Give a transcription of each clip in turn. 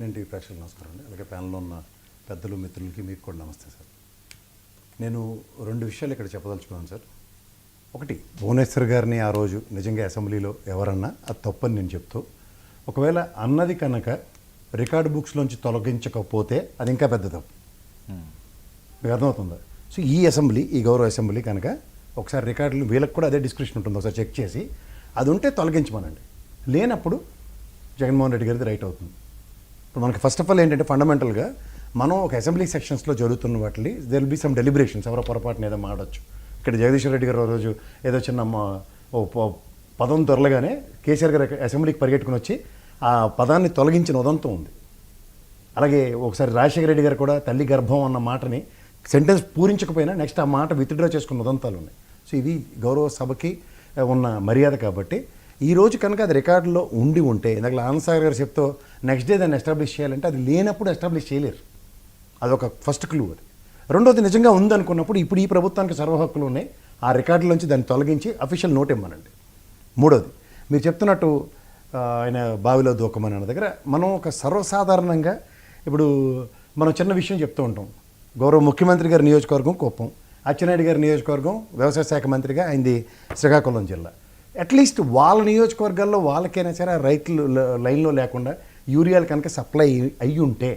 నేను ప్రేక్షకులు నమస్కారం అండి. అలాగే ప్యానల్లో ఉన్న పెద్దలు మిత్రులకి మీకు కూడా నమస్తే సార్. నేను రెండు విషయాలు ఇక్కడ చెప్పదలుచుకున్నాను సార్. ఒకటి, భువనేశ్వర్ గారిని ఆ రోజు నిజంగా అసెంబ్లీలో ఎవరన్నా అది తప్పని నేను చెప్తూ, ఒకవేళ అన్నది కనుక రికార్డు బుక్స్లోంచి తొలగించకపోతే అది ఇంకా పెద్ద తప్పు. మీకు అర్థమవుతుందా? సో ఈ అసెంబ్లీ, ఈ గౌరవ అసెంబ్లీ కనుక ఒకసారి రికార్డులు వీళ్ళకి కూడా అదే డిస్క్రిప్షన్ ఉంటుంది, ఒకసారి చెక్ చేసి అది ఉంటే తొలగించమనండి. లేనప్పుడు జగన్మోహన్ రెడ్డి గారిది రైట్ అవుతుంది. ఇప్పుడు మనకి ఫస్ట్ ఆఫ్ ఆల్ ఏంటంటే ఫండమెంటల్గా మనం ఒక అసెంబ్లీ సెక్షన్స్లో జరుగుతున్న వాటిని there will be some deliberations, ఎవరో పొరపాటున ఏదో మాడచ్చు. ఇక్కడ జగదీశ్వర్ రెడ్డి గారు రోజు ఏదో చిన్న పదం దొరలగానే కేసీఆర్ గారు అసెంబ్లీకి పరిగెట్టుకుని వచ్చి ఆ పదాన్ని తొలగించిన ఉదంతం ఉంది. అలాగే ఒకసారి రాజశేఖర రెడ్డి గారు కూడా తల్లి గర్భం అన్న మాటని సెంటెన్స్ పూరించకపోయినా నెక్స్ట్ ఆ మాట విత్డ్రా చేసుకున్న ఉదంతాలు ఉన్నాయి. సో ఇది గౌరవ సభకి ఉన్న మర్యాద. కాబట్టి ఈ రోజు కనుక అది రికార్డులో ఉండి ఉంటే, ఇందాక ఆనందసాగర్ గారు చెప్తూ నెక్స్ట్ డే దాన్ని ఎస్టాబ్లిష్ చేయాలంటే అది లేనప్పుడు ఎస్టాబ్లిష్ చేయలేరు. అదొక ఫస్ట్ క్లూ. అది రెండోది, నిజంగా ఉందనుకున్నప్పుడు ఇప్పుడు ఈ ప్రభుత్వానికి సర్వ హక్కులు ఉన్నాయి, ఆ రికార్డులోంచి దాన్ని తొలగించి అఫీషియల్ నోట్ ఇవ్వమనండి. మూడోది, మీరు చెప్తున్నట్టు ఆయన బావిలో దూకమని అన్న దగ్గర మనం ఒక సర్వసాధారణంగా ఇప్పుడు మనం చిన్న విషయం చెప్తూ ఉంటాం. గౌరవ ముఖ్యమంత్రి గారి నియోజకవర్గం కుప్పం, అచ్చెన్నాయుడు గారి నియోజకవర్గం వ్యవసాయ శాఖ మంత్రిగా అయింది శ్రీకాకుళం జిల్లా. అట్లీస్ట్ వాళ్ళ నియోజకవర్గాల్లో వాళ్ళకైనా సరే ఆ రైతులు లైన్లో లేకుండా యూరియాలు కనుక సప్లై అయ్యి ఉంటే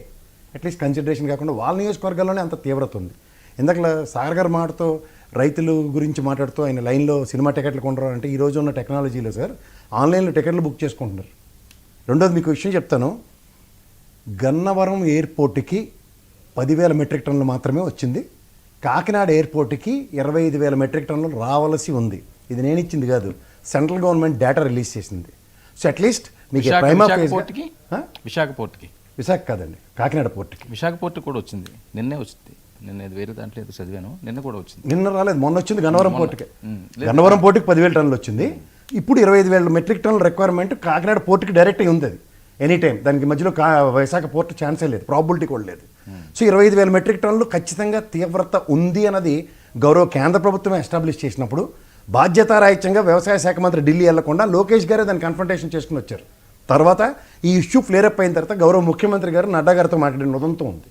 అట్లీస్ట్ కన్సిడరేషన్ కాకుండా వాళ్ళ నియోజకవర్గాల్లోనే అంత తీవ్రత ఉంది. ఇందాక సాగర్ గారు మాటతో రైతుల గురించి మాట్లాడుతూ ఆయన లైన్లో సినిమా టికెట్లు కొంటారు అంటే ఈ రోజు ఉన్న టెక్నాలజీలో సార్ ఆన్లైన్లో టికెట్లు బుక్ చేసుకుంటున్నారు. రెండోది మీకు విషయం చెప్తాను, గన్నవరం ఎయిర్పోర్ట్కి 10,000 మెట్రిక్ టన్నులు మాత్రమే వచ్చింది. కాకినాడ ఎయిర్పోర్ట్కి 25,000 మెట్రిక్ టన్నులు రావాల్సి ఉంది. ఇది నేను ఇచ్చింది కాదు, సెంట్రల్ గవర్నమెంట్ డేటా రిలీజ్ చేసింది. సో అట్లీస్ట్ మీకు విశాఖ కాదండి, కాకినాడ పోర్ట్కి. విశాఖ పోర్ట్ కూడా వచ్చింది, నిన్నే వచ్చింది. నిన్న వేరే దాంట్లో ఏదో చదివాను, నిన్న కూడా వచ్చింది. నిన్న రాలేదు, మొన్న వచ్చింది గన్నవరం పోర్టుకి. గన్నవరం పోర్టుకి 10,000 టన్నులు వచ్చింది. ఇప్పుడు 25,000 మెట్రిక్ టన్నుల రిక్వైర్మెంట్ కాకినాడ పోర్టుకి డైరెక్ట్గా ఉంది. అది ఎనీ టైం, దానికి మధ్యలో విశాఖ పోర్టు ఛాన్సే లేదు, ప్రాబిలిటీ కూడా లేదు. సో 25,000 మెట్రిక్ టన్నులు ఖచ్చితంగా తీవ్రత ఉంది అన్నది గౌరవ కేంద్ర ప్రభుత్వమే ఎస్టాబ్లిష్ చేసినప్పుడు బాధ్యతారాహిత్యంగా వ్యవసాయ శాఖ మంత్రి ఢిల్లీ వెళ్లకుండా లోకేష్ గారే దాన్ని కన్ఫ్రంటేషన్ చేసుకుని వచ్చారు. తర్వాత ఈ ఇష్యూ ఫ్లేరప్ అయిన తర్వాత గౌరవ ముఖ్యమంత్రి గారు నడ్డా గారితో మాట్లాడిన ఉదంతం ఉంది.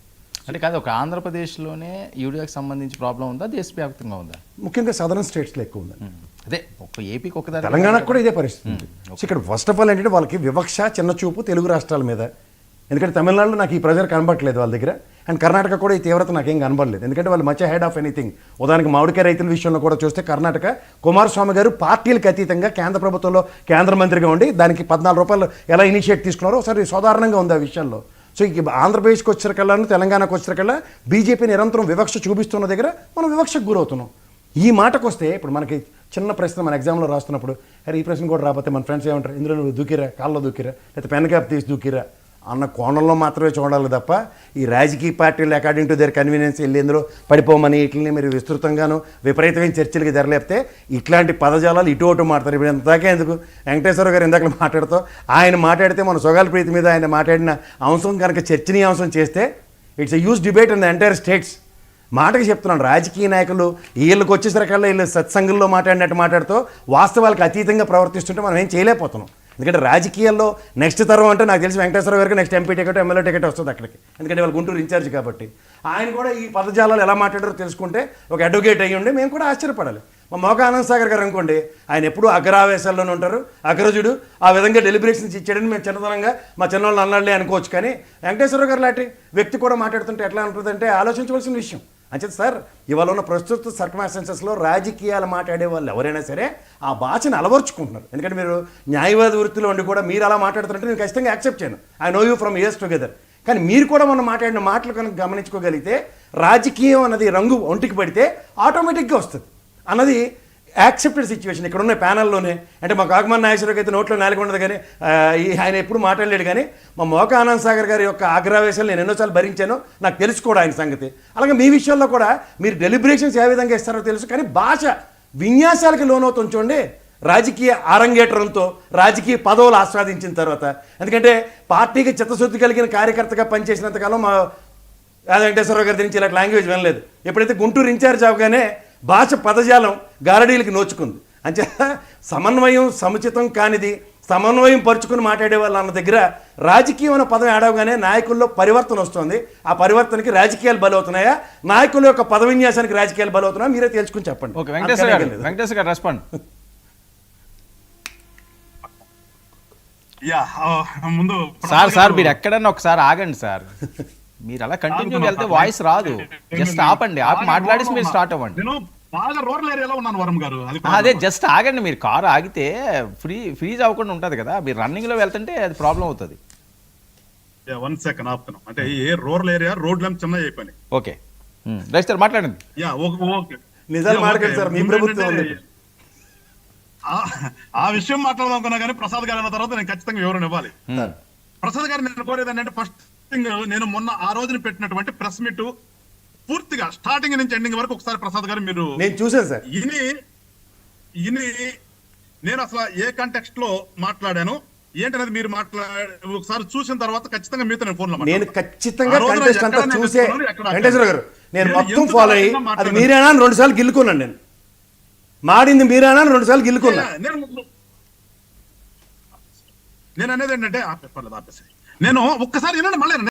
అంటే కాదు, ఒక ఆంధ్రప్రదేశ్లోనే యూరియాకి సంబంధించి ప్రాబ్లం ఉందా, దేశవ్యాప్తంగా ఉందా? ముఖ్యంగా సదరన్ స్టేట్స్లో ఎక్కువ ఉంది. అదే ఒక ఏపీకి ఒక తెలంగాణకు కూడా ఇదే పరిస్థితి. ఇక్కడ ఫస్ట్ ఆఫ్ ఆల్ ఏంటంటే వాళ్ళకి వివక్ష, చిన్న చూపు తెలుగు రాష్ట్రాల మీద. ఎందుకంటే తమిళనాడులో నాకు ఈ ప్రెజర్ కనబడట్లేదు వాళ్ళ దగ్గర, అండ్ కర్ణాటక కూడా ఈ తీవ్రత నాకేం కనబడలేదు. ఎందుకంటే వాళ్ళు మచ్ హెడ్ ఆఫ్ ఎనీథింగ్. ఉదాహరణకి మామిడికాయ రైతుల విషయంలో కూడా చూస్తే కర్ణాటక కుమారస్వామి గారు పార్టీలకు అతీతంగా కేంద్ర ప్రభుత్వంలో కేంద్ర మంత్రిగా ఉండి దానికి 14 రూపాయలు ఎలా ఇనిషియేట్ తీసుకున్నారో ఒకసారి సాధారణంగా ఉంది ఆ విషయంలో. సో ఇక ఆంధ్రప్రదేశ్కి వచ్చేసరికల్లా, తెలంగాణకు వచ్చేసరికల్లా బీజేపీ నిరంతరం వివక్ష చూపిస్తున్న దగ్గర మనం వివక్షకు గురవుతున్నాం. ఈ మాటకు వస్తే ఇప్పుడు మనకి చిన్న ప్రశ్న మన ఎగ్జామ్లో రాస్తున్నప్పుడు, అరే ఈ ప్రశ్న కూడా రాకపోతే మన ఫ్రెండ్స్ ఏమంటారు, ఇందులో నువ్వు దూకిరా, కాళ్ళలో దూకిరా, లేకపోతే పెన్ క్యాప్ తీసి దూకిరా అన్న కోణంలో మాత్రమే చూడాలి తప్ప ఈ రాజకీయ పార్టీలు అకార్డింగ్ టు దేర్ కన్వీనియన్స్ వెళ్ళి ఇందులో పడిపోమని వీటిని మీరు విస్తృతంగాను విపరీతమైన చర్చలకి ధరలేపితే ఇట్లాంటి పదజాలాలు ఇటు అటు మాట్లాడతారు. ఇప్పుడు ఎంతదాకా ఎందుకు వెంకటేశ్వర గారు ఇందాక మాట్లాడుతూ ఆయన మాట్లాడితే మన సొగాల ప్రీతి మీద ఆయన మాట్లాడిన అంశం కనుక చర్చనీయాంశం చేస్తే it's a huge debate in the entire states. మాటకి చెప్తున్నాను, రాజకీయ నాయకులు వీళ్ళకి వచ్చేసరికల్లా వీళ్ళు సత్సంగంలో మాట్లాడినట్టు మాట్లాడుతూ వాస్తవాలకు అతీతంగా ప్రవర్తిస్తుంటే మనం ఏం చేయలేకపోతున్నాం. ఎందుకంటే రాజకీయాల్లో నెక్స్ట్ తరం అంటే నాకు తెలిసి వెంకటేశ్వర గారికి next MP ticket, MLA ticket వస్తుంది అక్కడికి. ఎందుకంటే వాళ్ళు గుంటూరు ఇన్ఛార్జ్ కాబట్టి ఆయన కూడా ఈ పదజాలాలు ఎలా మాట్లాడారో తెలుసుకుంటే ఒక అడ్వకేట్ అయ్యి ఉండి మేము కూడా ఆశ్చర్యపడాలి. మా మోక ఆనందసాగర్ గారు అనుకోండి, ఆయన ఎప్పుడూ అగ్రావేశాల్లోనే ఉంటారు, అగ్రజుడు. ఆ విధంగా డెలిబరేషన్స్ ఇచ్చాడని మేము చిన్నతనంగా మా చిన్నవాళ్ళు అన్నాళ్ళే అనుకోవచ్చు. కానీ వెంకటేశ్వర గారు లాంటి వ్యక్తి కూడా మాట్లాడుతుంటే ఎట్లా ఉంటుందంటే ఆలోచించవలసిన విషయం. అంచేత సార్, ఇవాళ ఉన్న ప్రస్తుత సర్కమ్స్టాన్సెస్లో రాజకీయాలు మాట్లాడే వాళ్ళు ఎవరైనా సరే ఆ భాషను అలవర్చుకుంటున్నారు. ఎందుకంటే మీరు న్యాయవాద వృత్తిలో ఉండి కూడా మీరు అలా మాట్లాడుతుంటే నేను ఖచ్చితంగా యాక్సెప్ట్ చేయను. I know you from years together. కానీ మీరు కూడా మనం మాట్లాడిన మాటలు కనుక గమనించుకోగలిగితే రాజకీయం అన్నది రంగు ఒంటికి పడితే ఆటోమేటిక్గా వస్తుంది అన్నది యాక్సెప్టెడ్ సిచ్యువేషన్ ఇక్కడ ఉన్న ప్యానల్లోనే. అంటే మా కాకమాన్ నాగేశ్వరరావుకి అయితే నోట్లో నాలుగు ఉండదు, కానీ ఆయన ఎప్పుడు మాట్లాడలేడు. కానీ మా మోక ఆనంద్ సాగర్ గారి యొక్క ఆగ్రహవేశాలు నేను ఎన్నోసార్లు భరించాను, నాకు తెలుసు కూడా ఆయన సంగతి. అలాగే మీ విషయంలో కూడా మీరు డెలిబరేషన్స్ ఏ విధంగా ఇస్తారో తెలుసు, కానీ భాష విన్యాసాలకి లోనవుతుంది చూడండి రాజకీయ ఆరంగేట్రంతో రాజకీయ పదవులు ఆస్వాదించిన తర్వాత. ఎందుకంటే పార్టీకి చిత్తశుద్ధి కలిగిన కార్యకర్తగా పనిచేసినంతకాలం మా వెంకటేశ్వరరావు గారి గురించి ఇలాంటి లాంగ్వేజ్ వినలేదు. ఎప్పుడైతే గుంటూరు ఇన్ఛార్జ్ అవగానే భాష పదజాలం గారడీలకి నోచుకుంది. అంచేత సమన్వయం సముచితం కానిది సమన్వయం పరుచుకుని మాట్లాడే వాళ్ళు అన్న దగ్గర రాజకీయం అనే పదం ఏడవగానే నాయకుల్లో పరివర్తన వస్తుంది. ఆ పరివర్తనకి రాజకీయాలు బలవుతున్నాయా, నాయకుల యొక్క పద విన్యాసానికి రాజకీయాలు బలవుతున్నాయా, మీరే తెలుసుకుని చెప్పండి. ఓకే, వెంకటేశ్వర గారు రెస్పాండ్. ముందు సార్ మీరు ఎక్కడన్నా ఒకసారి ఆగండి సార్. మీరు అలా కంటిన్యూ వెళ్తే వాయిస్ రాదు. జస్ట్ ఆపండి, మాట్లాడేసి మీరు స్టార్ట్ అవ్వండి. నేను బాగా రూరల్ ఏరియాలో ఉన్నాను వరం గారు. అదే జస్ట్ ఆగండి. మీరు కారు ఆగితే ఫ్రీజ్ అవ్వకుండా ఉంటుంది కదా. మీరు రన్నింగ్ లో వెళ్తుంటే అది ప్రాబ్లం అవుతుంది. 1 సెకండ్ ఆపుతున్నాం. అంటే ఏ రూరల్ ఏరియా రోడ్లు చిన్న అయిపోయినాయి. ఓకే రైట్ సార్, మాట్లాడండి. ఓకే, నిజాలు మాట్లాడండి సార్, మీ ప్రభుత్వం ఉంది. ఆ విషయం మాట్లాడదాం అనుకున్నా కానీ ప్రసాద్ గారు అన్న తర్వాత నేను ఖచ్చితంగా వివరణ ఇవ్వాలి. ప్రసాద్ గారు నేను కోరేది ఏంటంటే, ఫస్ట్ థింగ్, నేను మొన్న ఆ రోజున పెట్టినటువంటి ప్రెస్ మీట్ పూర్తిగా స్టార్టింగ్ నుంచి ఎండింగ్ వరకు ఒకసారి ప్రసాద్ గారు మీరు నేను చూసాను సార్. ఇని నేను అసలు ఏ కాంటెక్స్ట్ లో మాట్లాడాను ఏంటనేది మీరు ఒకసారి చూసిన తర్వాత ఖచ్చితంగా మీతో నేను ఫోన్ లో నేను ఖచ్చితంగా కంటెస్ట్ అంతా చూసే వెంకటేశ్వర గారు నేను మొత్తం ఫాలో అయ్యి అది మీరేనా 2 సార్లు గిల్లుకున్నాను. నేను మాడింది మీరేనా 2 సార్లు గిల్లుకున్నా. నేను అనేది ఏంటంటే ఆపేసి నేను ఒక్కసారి మళ్ళీ